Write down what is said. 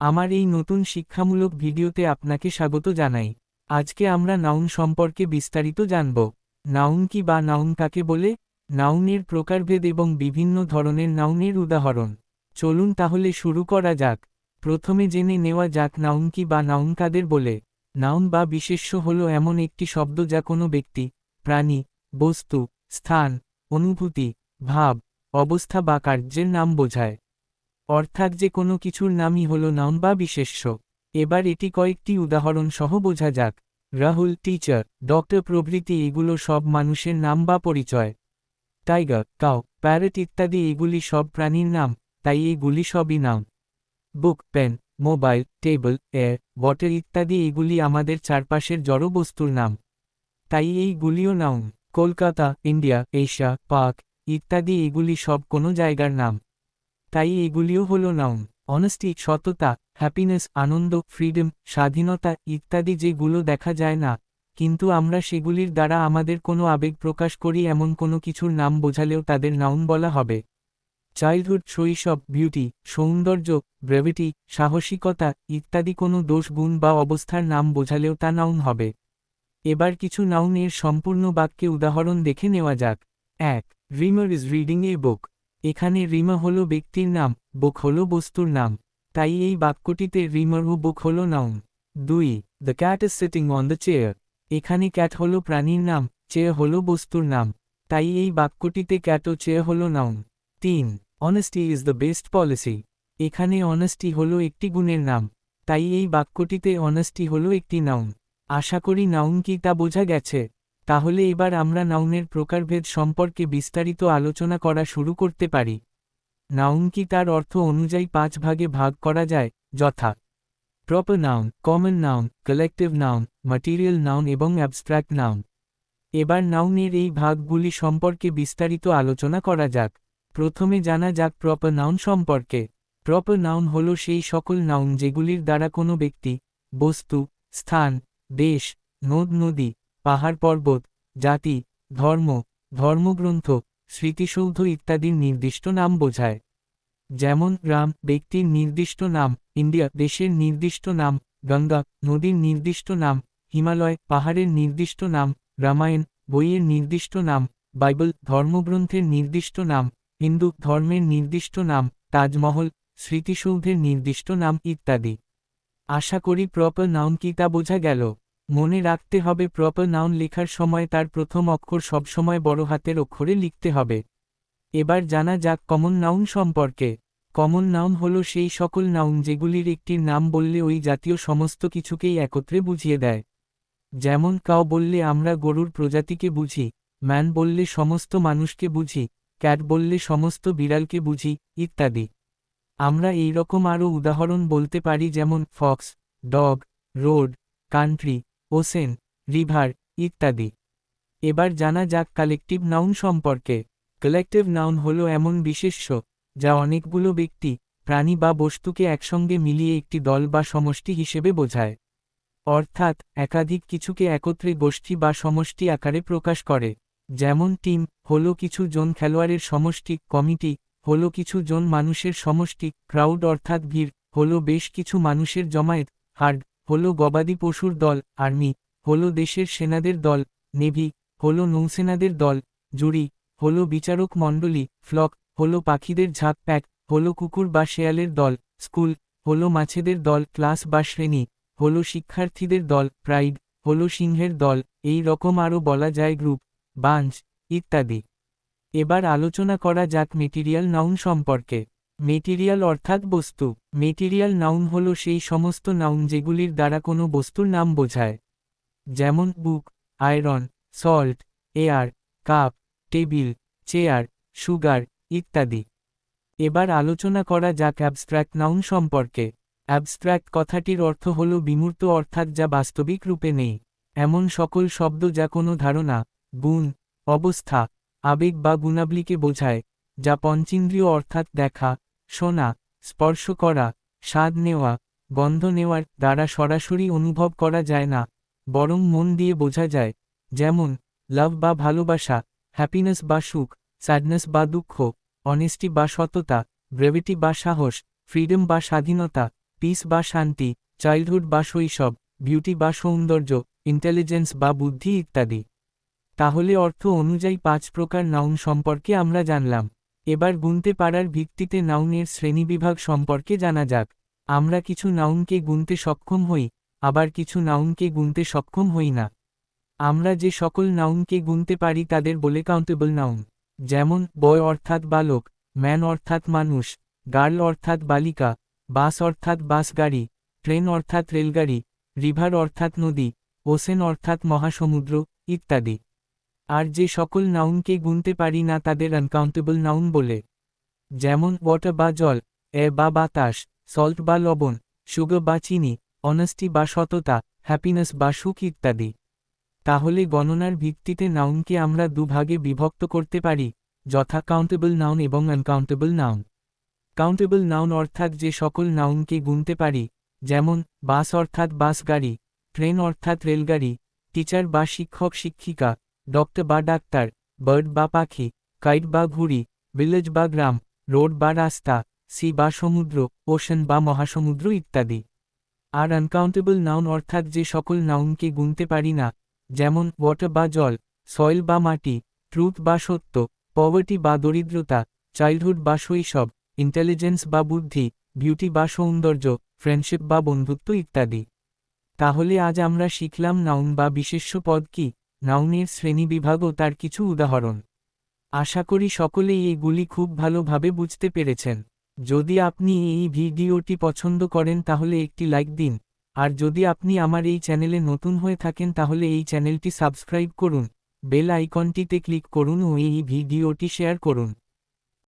আমার এই নতুন শিক্ষামূলক ভিডিওতে আপনাকে স্বাগত জানাই। আজকে আমরা নাউন সম্পর্কে বিস্তারিত জানব। নাউন কি বা নাউন কাকে বলে, নাউনের প্রকারভেদ এবং বিভিন্ন ধরনের নাউনের উদাহরণ। চলুন তাহলে শুরু করা যাক। প্রথমে জেনে নেওয়া যাক নাউন কি বা নাউন কাদের বলে। নাউন বা বিশেষ্য হলো এমন একটি শব্দ যা কোনো ব্যক্তি, প্রাণী, বস্তু, স্থান, অনুভূতি, ভাব, অবস্থা বা কার্যের নাম বোঝায়। অর্থাৎ যে কোনো কিছুর নামই হলো নাউন বা বিশেষ্য। এবার এটি কয়েকটি উদাহরণ সহ বোঝা যাক। রাহুল, টিচার, ডক্টর প্রভৃতি এগুলো সব মানুষের নাম বা পরিচয়। টাইগার, কাউ, প্যারট ইত্যাদি এগুলি সব প্রাণীর নাম, তাই এগুলি সবই noun. Book, pen, mobile, table, air, water ইত্যাদি এগুলি আমাদের চারপাশের জড় বস্তুর নাম, তাই এইগুলিও noun. Kolkata, India, Asia, Pak ইত্যাদি এগুলি সব কোনো জায়গার নাম, তাই এগুলিও হলো নাউন। অনেস্টি, সততা, হ্যাপিনেস, আনন্দ, ফ্রিডম, স্বাধীনতা ইত্যাদি যেগুলো দেখা যায় না, কিন্তু আমরা সেগুলির দ্বারা আমাদের কোনো আবেগ প্রকাশ করি এমন কোনো কিছুর নাম বোঝালেও তাদের নাউন বলা হবে। চাইল্ডহুড, শৈশব, বিউটি, সৌন্দর্য, ব্রেভিটি, সাহসিকতা ইত্যাদি কোনো দোষ, গুণ বা অবস্থার নাম বোঝালেও তা নাউন হবে। এবার কিছু নাউন এর সম্পূর্ণ বাক্যে উদাহরণ দেখে নেওয়া যাক। ১. রিমার ইজ রিডিং এ বুক। এখানে রিমা হলো ব্যক্তির নাম, বুক হলো বস্তুর নাম, তাই এই বাক্যটিতে রিমার ও বুক হলো noun. ২. The cat is sitting on the chair. এখানে ক্যাট হলো প্রাণীর নাম, চেয়ার হলো বস্তুর নাম, তাই এই বাক্যটিতে ক্যাট ও চেয়ার হলো noun. ৩. Honesty is the best policy. এখানে অনেস্টি হলো একটি গুণের নাম, তাই এই বাক্যটিতে অনেস্টি হলো একটি নাউন। আশা করি নাউন কি তা বোঝা গেছে। তাহলে এবার আমরা নাউনের প্রকারভেদ সম্পর্কে বিস্তারিত আলোচনা করা শুরু করতে পারি। নাউন কি তার অর্থ অনুযায়ী ৫ ভাগে ভাগ করা যায়, যথা proper noun, common noun, collective noun, material noun এবং অ্যাবস্ট্রাক্ট নাউন। এবার নাউনের এই ভাগগুলি সম্পর্কে বিস্তারিত আলোচনা করা যাক। প্রথমে জানা যাক প্রপার নাউন সম্পর্কে। প্রপার নাউন হল সেই সকল নাউন যেগুলির দ্বারা কোনো ব্যক্তি, বস্তু, স্থান, দেশ, নদ নদী, পাহাড় পর্বত, জাতি, ধর্ম, ধর্মগ্রন্থ, স্মৃতিসৌধ ইত্যাদির নির্দিষ্ট নাম বোঝায়। যেমন গ্রাম ব্যক্তির নির্দিষ্ট নাম, ইন্ডিয়া দেশের নির্দিষ্ট নাম, গঙ্গা নদীর নির্দিষ্ট নাম, হিমালয় পাহাড়ের নির্দিষ্ট নাম, রামায়ণ বইয়ের নির্দিষ্ট নাম, বাইবেল ধর্মগ্রন্থের নির্দিষ্ট নাম, হিন্দু ধর্মের নির্দিষ্ট নাম, তাজমহল স্মৃতিসৌধের নির্দিষ্ট নাম ইত্যাদি। আশা করি প্রপার নাউন কি তা বোঝা গেল। মনে রাখতে হবে প্রপার নাউন লেখার সময় তার প্রথম অক্ষর সবসময় বড় হাতের অক্ষরে লিখতে হবে। এবার জানা যাক কমন নাউন সম্পর্কে। কমন নাউন হল সেই সকল নাউন যেগুলির একটির নাম বললে ওই জাতীয় সমস্ত কিছুকেই একত্রে বুঝিয়ে দেয়। যেমন কাউ বললে আমরা গরুর প্রজাতিকে বুঝি, ম্যান বললে সমস্ত মানুষকে বুঝি, ক্যাট বললে সমস্ত বিড়ালকে বুঝি ইত্যাদি। আমরা এই রকম আরও উদাহরণ বলতে পারি যেমন Fox, dog, road, country, ocean, river ইত্যাদি। এবার জানা যাক কালেকটিভ নাউন সম্পর্কে। কালেকটিভ নাউন হলো এমন বিশেষ্য যা অনেকগুলো ব্যক্তি, প্রাণী বা বস্তুকে একসঙ্গে মিলিয়ে একটি দল বা সমষ্টি হিসেবে বোঝায়। অর্থাৎ একাধিক কিছুকে একত্রে গোষ্ঠী বা সমষ্টি আকারে প্রকাশ করে। যেমন টিম হলো কিছু জন খেলোয়াড়ের সমষ্টি, কমিটি হলো কিছু জন মানুষের সমষ্টি, ক্রাউড অর্থাৎ ভিড় হলো বেশ কিছু মানুষের জমায়েত, হার্ড হলো গবাদি পশুর দল, আর্মি হলো দেশের সেনাদের দল, নেভি হলো নৌসেনাদের দল, জুরি হলো বিচারক মণ্ডলী, ফ্লক হলো পাখিদের ঝাঁক, প্যাক হলো কুকুর বা শেয়ালের দল, স্কুল হলো মাছেদের দল, ক্লাস বা শ্রেণী হলো শিক্ষার্থীদের দল, প্রাইড হলো সিংহের দল, এই রকম আরও বলা যায় গ্রুপ, বাঞ্চ ইত্যাদি। এবার আলোচনা করা যাক মেটেরিয়াল নাউন সম্পর্কে। মেটেরিয়াল অর্থাৎ বস্তু। মেটেরিয়াল নাউন হল সেই সমস্ত নাউন যেগুলির দ্বারা কোনো বস্তুর নাম বোঝায়। যেমন book, iron, salt, air, cup, table, chair, sugar ইত্যাদি। এবার আলোচনা করা যাক অ্যাবস্ট্রাক্ট নাউন সম্পর্কে। অ্যাবস্ট্রাক্ট কথাটির অর্থ হল বিমূর্ত অর্থাৎ যা বাস্তবিক রূপে নেই। এমন সকল শব্দ যা কোনো ধারণা, গুণ, অবস্থা, আবেগ বা গুণাবলীকে বোঝায়, যা পঞ্চেন্দ্রিয় অর্থাৎ দেখা, শোনা, স্পর্শ করা, স্বাদ নেওয়া, গন্ধ নেওয়ার দ্বারা সরাসরি অনুভব করা যায় না, বরং মন দিয়ে বোঝা যায়। যেমন লাভ বা ভালোবাসা, হ্যাপিনেস বা সুখ, স্যাডনেস বা দুঃখ, অনেস্টি বা সততা, ব্রেভিটি বা সাহস, ফ্রিডম বা স্বাধীনতা, পিস বা শান্তি, চাইল্ডহুড বা শৈশব, বিউটি বা সৌন্দর্য, ইন্টেলিজেন্স বা বুদ্ধি ইত্যাদি। তাহলে অর্থ অনুযায়ী 5 প্রকার নাউন সম্পর্কে আমরা জানলাম। এবার গুনতে পারার ভিত্তিতে নাউনের শ্রেণীবিভাগ সম্পর্কে জানা যাক। আমরা কিছু নাউনকে গুনতে সক্ষম হই, আবার কিছু নাউনকে গুনতে সক্ষম হই না। আমরা যে সকল নাউনকে গুনতে পারি তাদের বলে কাউন্টেবল নাউন। যেমন বয় অর্থাৎ বালক, ম্যান অর্থাৎ মানুষ, গার্ল অর্থাৎ বালিকা, বাস অর্থাৎ বাস গাড়ি, ট্রেন অর্থাৎ রেলগাড়ি, রিভার অর্থাৎ নদী, ওশেন অর্থাৎ মহাসমুদ্র ইত্যাদি। আর যে সকল নাউনকে গুনতে পারি না তাদের আনকাউন্টেবল নাউন বলে। যেমন ওয়াটার বা জল, এয়ার বা বাতাস, সল্ট বা লবণ, সুগার বা চিনি, অনেস্টি বা সততা, হ্যাপিনেস বা সুখ ইত্যাদি। তাহলে গণনার ভিত্তিতে নাউনকে আমরা দুভাগে বিভক্ত করতে পারি, যথা কাউন্টেবল নাউন এবং আনকাউন্টেবল নাউন। কাউন্টেবল নাউন অর্থাৎ যে সকল নাউনকে গুনতে পারি, যেমন বাস অর্থাৎ বাস গাড়ি, ট্রেন অর্থাৎ রেলগাড়ি, টিচার বা শিক্ষক শিক্ষিকা, ডক্টর বা ডাক্তার, বার্ড বা পাখি, কাইট বা ঘুড়ি, ভিলেজ বা গ্রাম, রোড বা রাস্তা, সি বা সমুদ্র, ওশান বা মহাসমুদ্র ইত্যাদি। আর আনকাউন্টেবল নাউন অর্থাৎ যে সকল নাউনকে গুনতে পারি না, যেমন ওয়াটার বা জল, সয়েল বা মাটি, ট্রুথ বা সত্য, পভার্টি বা দরিদ্রতা, চাইল্ডহুড বা শৈশব, ইন্টেলিজেন্স বা বুদ্ধি, বিউটি বা সৌন্দর্য, ফ্রেন্ডশিপ বা বন্ধুত্ব ইত্যাদি। তাহলে আজ আমরা শিখলাম নাউন বা বিশেষ্য পদ কি, নাউনের শ্রেণীবিভাগ ও তার কিছু উদাহরণ। আশা করি সকলেই এগুলি খুব ভালোভাবে বুঝতে পেরেছেন। যদি আপনি এই ভিডিওটি পছন্দ করেন তাহলে একটি লাইক দিন, আর যদি আপনি আমার এই চ্যানেলে নতুন হয়ে থাকেন তাহলে এই চ্যানেলটি সাবস্ক্রাইব করুন, বেল আইকনটিতে ক্লিক করুন ও এই ভিডিওটি শেয়ার করুন।